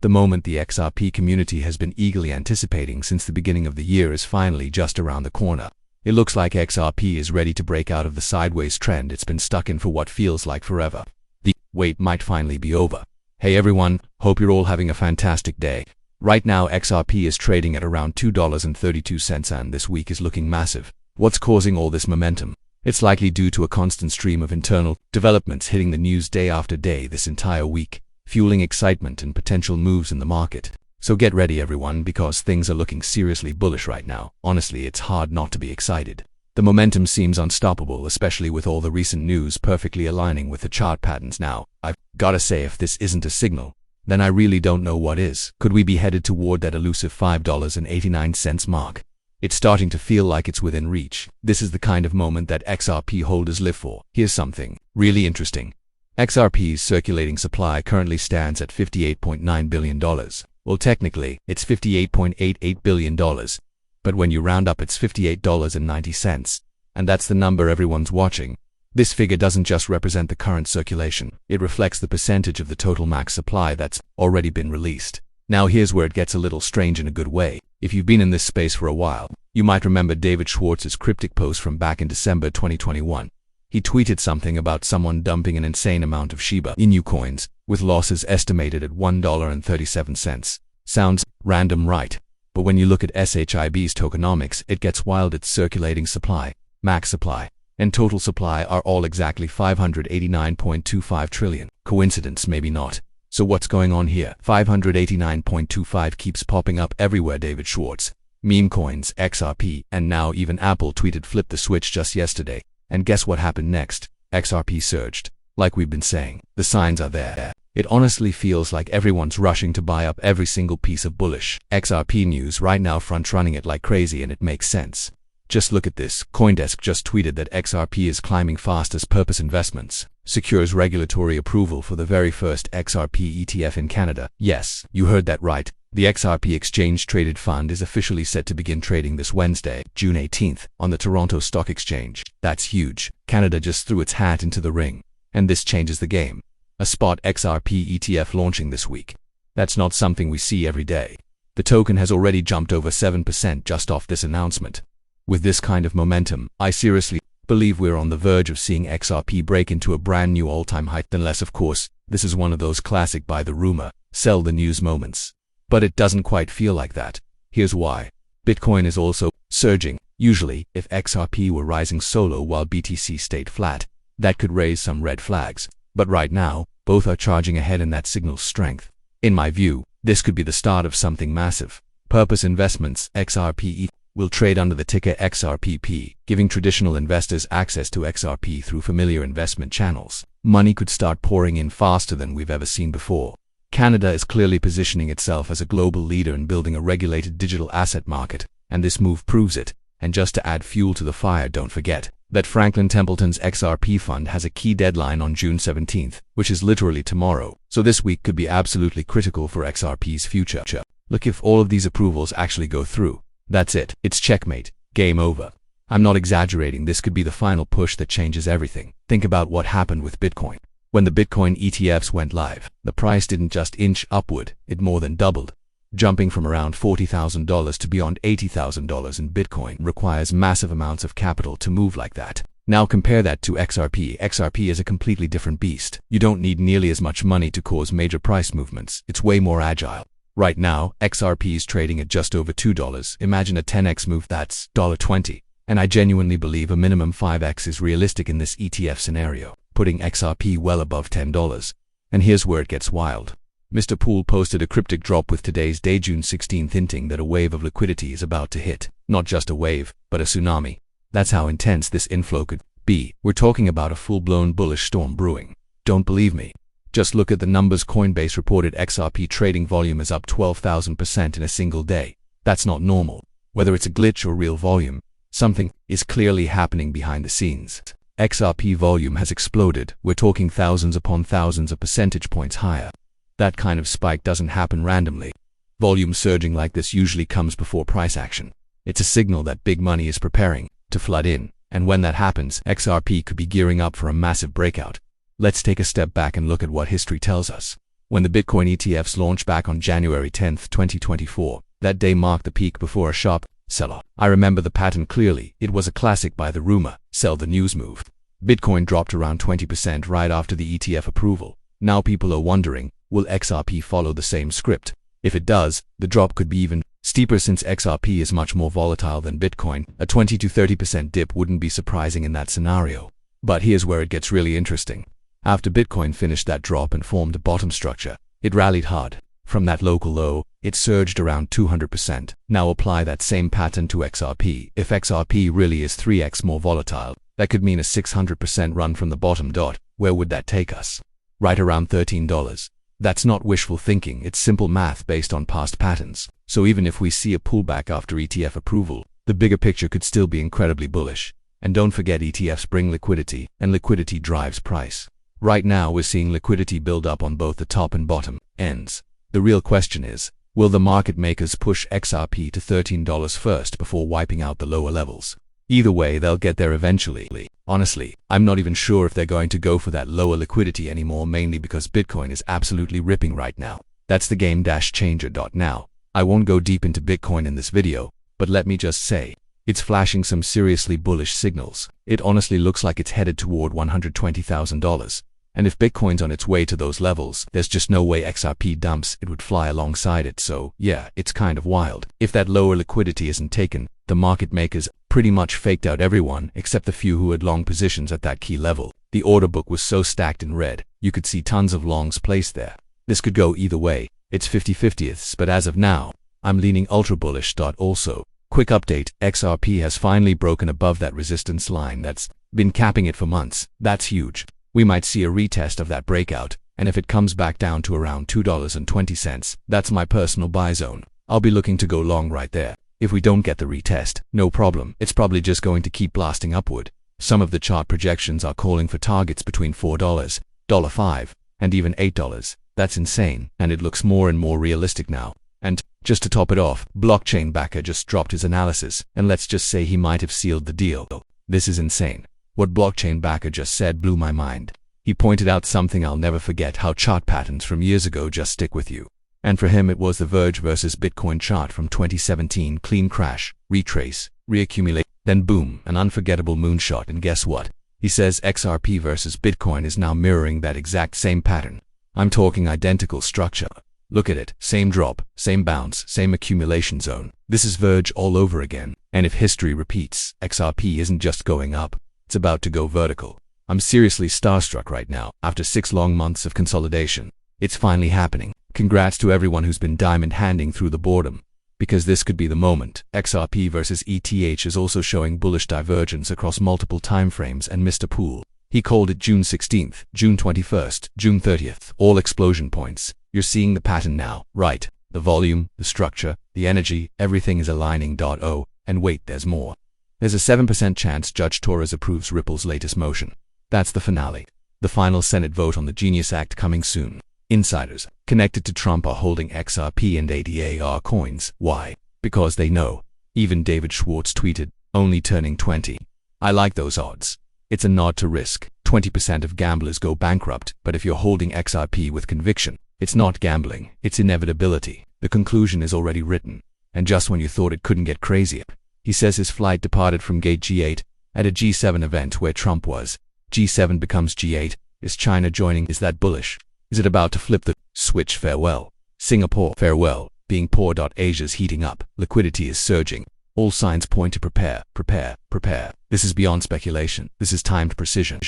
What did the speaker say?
The moment the XRP community has been eagerly anticipating since the beginning of the year is finally just around the corner. It looks like XRP is ready to break out of the sideways trend it's been stuck in for what feels like forever. The wait might finally be over. Hey everyone, hope you're all having a fantastic day. Right now XRP is trading at around $2.32 and this week is looking massive. What's causing all this momentum? It's likely due to a constant stream of internal developments hitting the news day after day this entire week, fueling excitement and potential moves in the market. So get ready everyone, because things are looking seriously bullish right now. Honestly, it's hard not to be excited. The momentum seems unstoppable, especially with all the recent news perfectly aligning with the chart patterns now. I've gotta say, if this isn't a signal, then I really don't know what is. Could we be headed toward that elusive $5.89 mark? It's starting to feel like it's within reach. This is the kind of moment that XRP holders live for. Here's something really interesting. XRP's circulating supply currently stands at $58.9 billion. Well, technically, it's $58.88 billion. But when you round up, it's $58.90. And that's the number everyone's watching. This figure doesn't just represent the current circulation. It reflects the percentage of the total max supply that's already been released. Now here's where it gets a little strange in a good way. If you've been in this space for a while, you might remember David Schwartz's cryptic post from back in December 2021. He tweeted something about someone dumping an insane amount of Shiba Inu coins, with losses estimated at $1.37. Sounds random, right? But when you look at SHIB's tokenomics, it gets wild. Its circulating supply, max supply, and total supply are all exactly 589.25 trillion. Coincidence? Maybe not. So what's going on here? 589.25 keeps popping up everywhere. David Schwartz, meme coins, XRP, and now even Apple tweeted flip the switch just yesterday. And guess what happened next? XRP surged. Like we've been saying, the signs are there. It honestly feels like everyone's rushing to buy up every single piece of bullish XRP news right now, front-running it like crazy, and it makes sense. Just look at this. CoinDesk just tweeted that XRP is climbing fast as Purpose Investments secures regulatory approval for the very first XRP ETF in Canada. Yes, you heard that right. The XRP exchange-traded fund is officially set to begin trading this Wednesday, June 18th, on the Toronto Stock Exchange. That's huge. Canada just threw its hat into the ring. And this changes the game. A spot XRP ETF launching this week. That's not something we see every day. The token has already jumped over 7% just off this announcement. With this kind of momentum, I seriously believe we're on the verge of seeing XRP break into a brand new all-time high. Unless, of course, this is one of those classic buy the rumor, sell the news moments. But it doesn't quite feel like that. Here's why. Bitcoin is also surging. Usually, if XRP were rising solo while BTC stayed flat, that could raise some red flags. But right now, both are charging ahead, and that signals strength. In my view, this could be the start of something massive. Purpose Investments, XRP, will trade under the ticker XRPP, giving traditional investors access to XRP through familiar investment channels. Money could start pouring in faster than we've ever seen before. Canada is clearly positioning itself as a global leader in building a regulated digital asset market, and this move proves it. And just to add fuel to the fire, don't forget that Franklin Templeton's XRP fund has a key deadline on June 17th, which is literally tomorrow. So this week could be absolutely critical for XRP's future. Look, if all of these approvals actually go through, that's it. It's checkmate. Game over. I'm not exaggerating. This could be the final push that changes everything. Think about what happened with Bitcoin. When the Bitcoin ETFs went live, the price didn't just inch upward, it more than doubled. Jumping from around $40,000 to beyond $80,000 in Bitcoin requires massive amounts of capital to move like that. Now compare that to XRP. XRP is a completely different beast. You don't need nearly as much money to cause major price movements. It's way more agile. Right now, XRP is trading at just over $2. Imagine a 10x move, that's $20. And I genuinely believe a minimum 5x is realistic in this ETF scenario, putting XRP well above $10. And here's where it gets wild. Mr. Poole posted a cryptic drop with today's day, June 16th, hinting that a wave of liquidity is about to hit. Not just a wave, but a tsunami. That's how intense this inflow could be. We're talking about a full-blown bullish storm brewing. Don't believe me? Just look at the numbers. Coinbase reported XRP trading volume is up 12,000% in a single day. That's not normal. Whether it's a glitch or real volume, something is clearly happening behind the scenes. XRP volume has exploded. We're talking thousands upon thousands of percentage points higher. That kind of spike doesn't happen randomly. Volume surging like this usually comes before price action. It's a signal that big money is preparing to flood in, and when that happens, XRP could be gearing up for a massive breakout. Let's take a step back and look at what history tells us. when the Bitcoin ETFs launched back on January 10, 2024. That day marked the peak before a sharp sell-off. I remember the pattern clearly. It was a classic buy the rumor, sell the news move. Bitcoin dropped around 20% right after the ETF approval. Now people are wondering, will XRP follow the same script? If it does, the drop could be even steeper since XRP is much more volatile than Bitcoin. A 20 to 30% dip wouldn't be surprising in that scenario. But here's where it gets really interesting. After Bitcoin finished that drop and formed a bottom structure, it rallied hard. From that local low, it surged around 200%. Now apply that same pattern to XRP. If XRP really is 3x more volatile, that could mean a 600% run from the bottom. Where would that take us? Right around $13. That's not wishful thinking, it's simple math based on past patterns. So even if we see a pullback after ETF approval, the bigger picture could still be incredibly bullish. And don't forget, ETFs bring liquidity, and liquidity drives price. Right now we're seeing liquidity build up on both the top and bottom ends. The real question is, will the market makers push XRP to $13 first before wiping out the lower levels? Either way, they'll get there eventually. Honestly, I'm not even sure if they're going to go for that lower liquidity anymore, mainly because Bitcoin is absolutely ripping right now. That's the game changer. Now, I won't go deep into Bitcoin in this video, but let me just say, it's flashing some seriously bullish signals. It honestly looks like it's headed toward $120,000. And if Bitcoin's on its way to those levels, there's just no way XRP dumps, it would fly alongside it. So yeah, it's kind of wild. If that lower liquidity isn't taken, the market makers pretty much faked out everyone except the few who had long positions at that key level. The order book was so stacked in red, you could see tons of longs placed there. This could go either way. It's 50-50ths, but as of now, I'm leaning ultra bullish. Also, quick update, XRP has finally broken above that resistance line that's been capping it for months. That's huge. We might see a retest of that breakout, and if it comes back down to around $2.20, that's my personal buy zone. I'll be looking to go long right there. If we don't get the retest, no problem. It's probably just going to keep blasting upward. Some of the chart projections are calling for targets between $4, $5, and even $8. That's insane, and it looks more and more realistic now. And just to top it off, blockchain backer just dropped his analysis, and let's just say he might have sealed the deal. This is insane. What blockchain backer just said blew my mind. He pointed out something I'll never forget: how chart patterns from years ago just stick with you. And for him it was the Verge versus Bitcoin chart from 2017, clean crash, retrace, reaccumulate, then boom, an unforgettable moonshot. And guess what? He says XRP versus Bitcoin is now mirroring that exact same pattern. I'm talking identical structure. Look at it, same drop, same bounce, same accumulation zone. This is Verge all over again. And if history repeats, XRP isn't just going up, it's about to go vertical. I'm seriously starstruck right now. After 6 long months of consolidation, it's finally happening. Congrats to everyone who's been diamond handing through the boredom, because this could be the moment. XRP versus ETH is also showing bullish divergence across multiple timeframes, and Mr. Poole, he called it June 16th, June 21st, June 30th, all explosion points. You're seeing the pattern now, right? The volume, the structure, the energy, everything is aligning. Oh, and wait, there's more. There's a 7% chance Judge Torres approves Ripple's latest motion. That's the finale. The final Senate vote on the Genius Act coming soon. Insiders connected to Trump are holding XRP and ADAR coins. Why? Because they know. Even David Schwartz tweeted, only turning 20. I like those odds. It's a nod to risk. 20% of gamblers go bankrupt, but if you're holding XRP with conviction, it's not gambling, it's inevitability. The conclusion is already written. And just when you thought it couldn't get crazier, he says his flight departed from Gate G8 at a G7 event where Trump was. G7 becomes G8. Is China joining? Is that bullish? Is it about to flip the switch? Farewell. Singapore, farewell. Being poor. Asia's heating up. Liquidity is surging. All signs point to prepare. This is beyond speculation. This is timed precision.